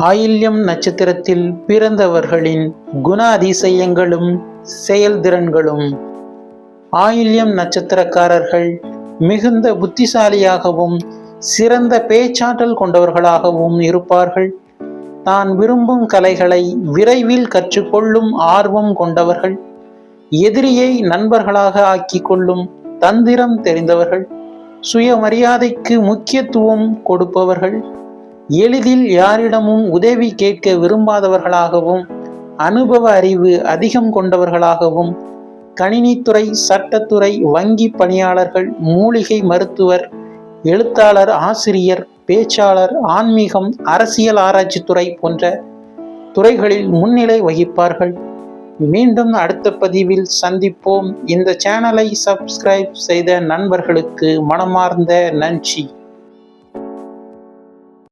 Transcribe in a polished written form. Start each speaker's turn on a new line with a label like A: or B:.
A: ஆயில்யம் நட்சத்திரத்தில் பிறந்தவர்களின் குண அதிசயங்களும் செயல்திறன்களும். ஆயில்யம் நட்சத்திரக்காரர்கள் மிகுந்த புத்திசாலியாகவும் சிறந்த பேச்சாற்றல் கொண்டவர்களாகவும் இருப்பார்கள். தான் விரும்பும் கலைகளை விரைவில் கற்றுக்கொள்ளும் ஆர்வம் கொண்டவர்கள். எதிரியை நண்பர்களாக ஆக்கிக் கொள்ளும் தந்திரம் தெரிந்தவர்கள். சுயமரியாதைக்கு முக்கியத்துவம் கொடுப்பவர்கள். எளிதில் யாரிடமும் உதவி கேட்க விரும்பாதவர்களாகவும் அனுபவ அறிவு அதிகம் கொண்டவர்களாகவும் கணினித்துறை, சட்டத்துறை, வங்கி பணியாளர்கள், மூலிகை மருத்துவர், எழுத்தாளர், ஆசிரியர், பேச்சாளர், ஆன்மீகம், அரசியல் ஆராய்ச்சித்துறை போன்ற துறைகளில் முன்னிலை வகிப்பார்கள். மீண்டும் அடுத்த பதிவில் சந்திப்போம். இந்த சேனலை சப்ஸ்கிரைப் செய்த நண்பர்களுக்கு மனமார்ந்த நன்றி.